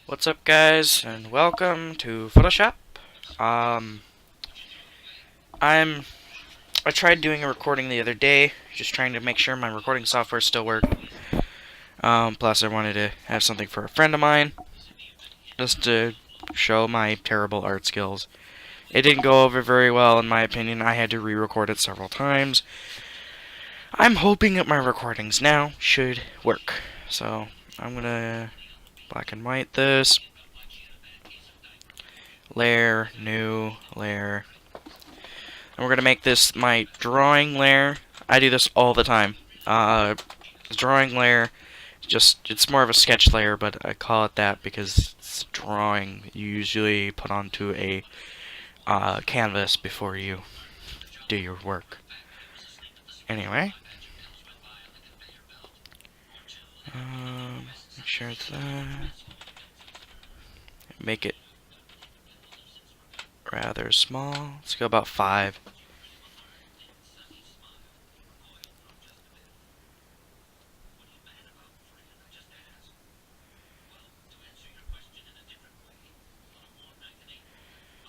What's up, guys, and welcome to Photoshop. Um, I'm I tried doing a recording the other day, just trying to make sure my recording software still worked. Plus I wanted to have something for a friend of mine, just to show my terrible art skills. It didn't go over very well, in my opinion. I had to re-record it several times. I'm hoping that my recordings now should work. So I'm gonna black and white this. Layer, new, layer. And we're going to make this my drawing layer. I do this all the time. Drawing layer, it's more of a sketch layer, but I call it that because it's drawing you usually put onto a canvas before you do your work. Anyway, make sure it's that. Make it rather small. Let's go about 5.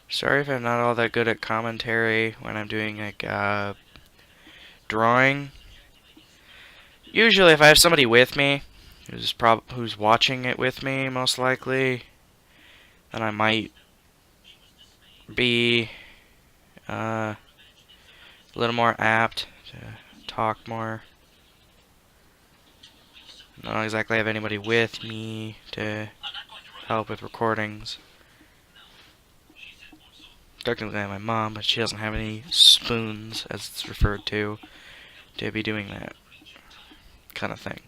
Sorry if I'm not all that good at commentary when I'm doing like drawing. Usually, if I have somebody with me who's watching it with me, most likely, then I might be a little more apt to talk more. I don't exactly have anybody with me to help with recordings. Technically, I have my mom, but she doesn't have any spoons, as it's referred to be doing that kind of thing.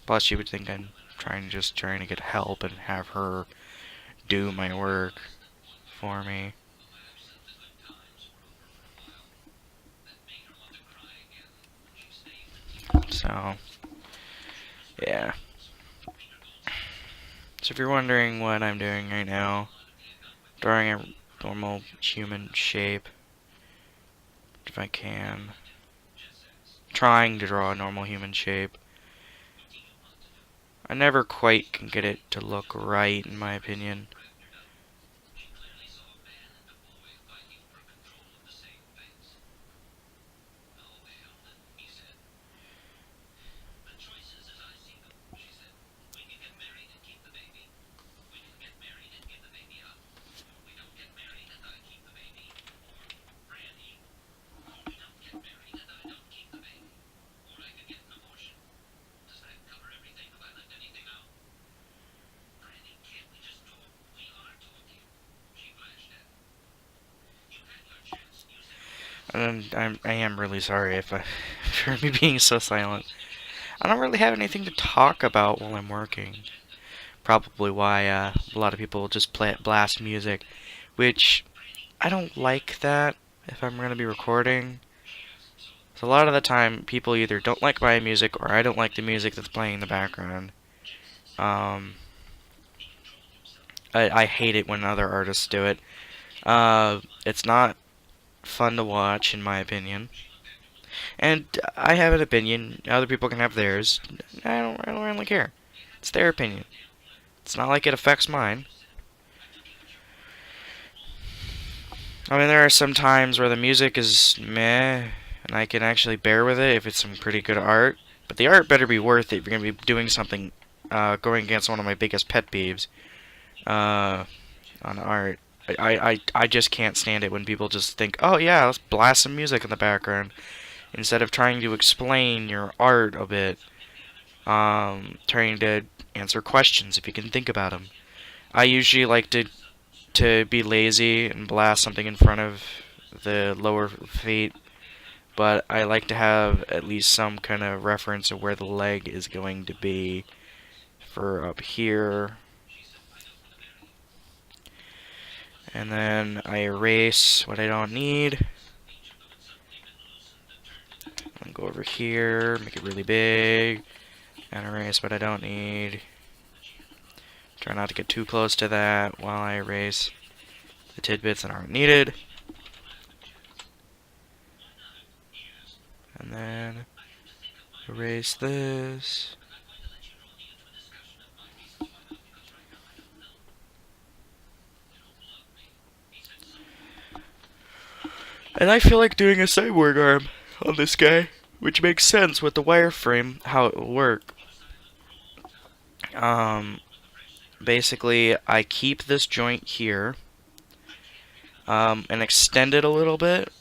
Plus, she would think I'm trying to get help and have her do my work for me. So, yeah. So if you're wondering what I'm doing right now, drawing a normal human shape, if I can. Trying to draw a normal human shape. I never quite can get it to look right, in my opinion. And I am really sorry if for me being so silent. I don't really have anything to talk about while I'm working. Probably why a lot of people just blast music, which I don't like that if I'm going to be recording. So a lot of the time, people either don't like my music or I don't like the music that's playing in the background. Um, I hate it when other artists do it. It's not fun to watch, in my opinion. And I have an opinion. Other people can have theirs. I don't really care. It's their opinion. It's not like it affects mine. I mean, there are some times where the music is meh, and I can actually bear with it if it's some pretty good art. But the art better be worth it if you're going to be doing something going against one of my biggest pet peeves on art. I just can't stand it when people just think, oh yeah, let's blast some music in the background, instead of trying to explain your art a bit, trying to answer questions if you can think about them. I usually like to be lazy and blast something in front of the lower feet, but I like to have at least some kind of reference of where the leg is going to be for up here. And then I erase what I don't need. And go over here, make it really big, and erase what I don't need. Try not to get too close to that while I erase the tidbits that aren't needed. And then erase this. And I feel like doing a cyborg arm on this guy, which makes sense with the wireframe, how it will work. Um, Basically, I keep this joint here, and extend it a little bit.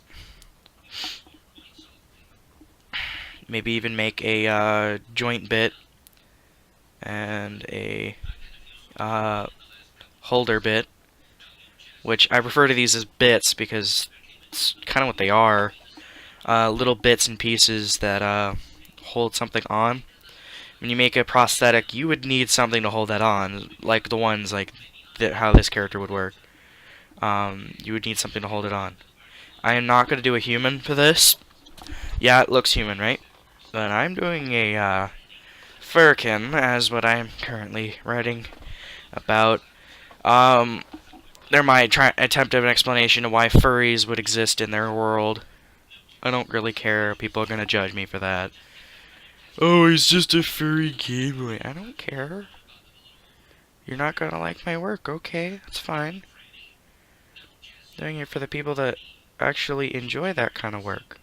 Maybe even make a joint bit and a holder bit, which I refer to these as bits because it's kind of what they are. Little bits and pieces that hold something on. When you make a prosthetic, you would need something to hold that on, like the ones like how this character would work. You would need something to hold it on. I am not going to do a human for this. Yeah, it looks human, right? But I'm doing a furkin, as what I'm currently writing about. They're my attempt at an explanation of why furries would exist in their world. I don't really care. People are going to judge me for that. Oh, he's just a furry Game Boy. I don't care. You're not going to like my work. Okay, that's fine. Doing it for the people that actually enjoy that kind of work.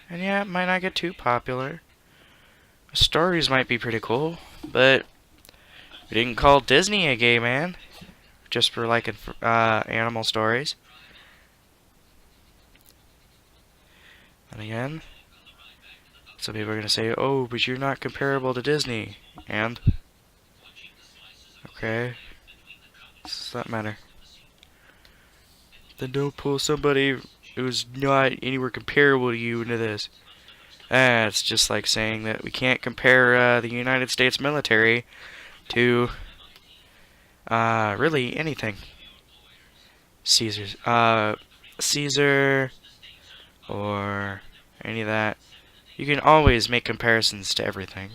And yeah, it might not get too popular. Stories might be pretty cool, but we didn't call Disney a gay man just for liking animal stories. And again, some people are going to say, oh, but you're not comparable to Disney. And? Okay. Does that matter? Then don't pull somebody who's not anywhere comparable to you into this. It's just like saying that we can't compare the United States military to really anything. Caesar or any of that. You can always make comparisons to everything.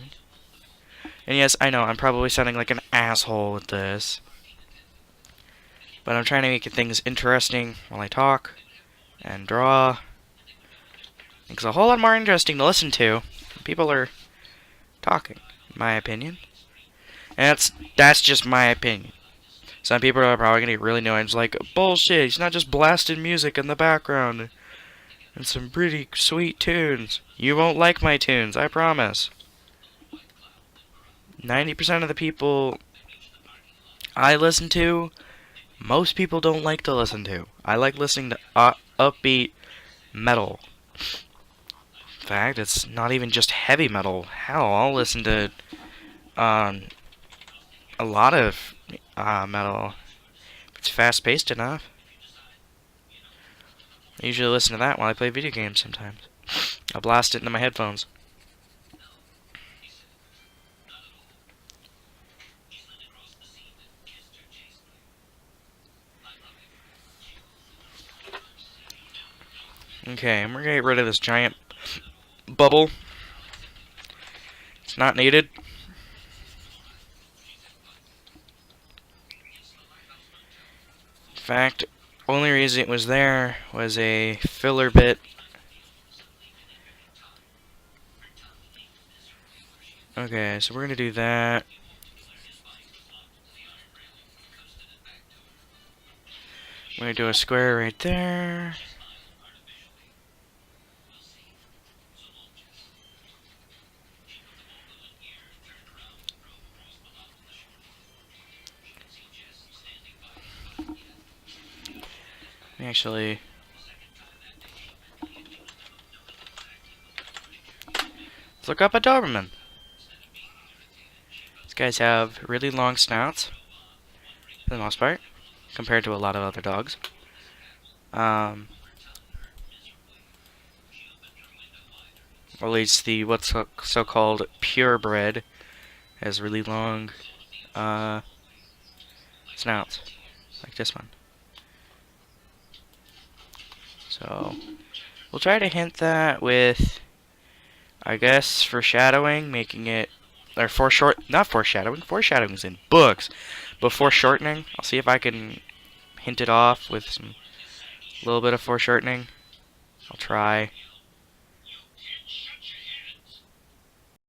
And yes, I know, I'm probably sounding like an asshole with this. But I'm trying to make things interesting while I talk and draw. It's a whole lot more interesting to listen to. People are talking, in my opinion. And that's just my opinion. Some people are probably gonna get really annoyed. It's like, bullshit, he's not just blasting music in the background. And some pretty sweet tunes. You won't like my tunes, I promise. 90% of the people I listen to, most people don't like to listen to. I like listening to upbeat metal. In fact, it's not even just heavy metal. Hell, I'll listen to a lot of metal. If it's fast-paced enough. I usually listen to that while I play video games sometimes. I'll blast it into my headphones. Okay, and we're gonna get rid of this giant bubble. It's not needed. In fact, only reason it was there was a filler bit. Okay, so we're gonna do that. We're gonna do a square right there. Actually, let's look up a Doberman. These guys have really long snouts, for the most part, compared to a lot of other dogs. At least the what's so-called purebred has really long snouts, like this one. So we'll try to hint that with, I guess, foreshadowing, making it, or not foreshadowing, foreshadowing's in books, but foreshortening. I'll see if I can hint it off with some little bit of foreshortening. I'll try.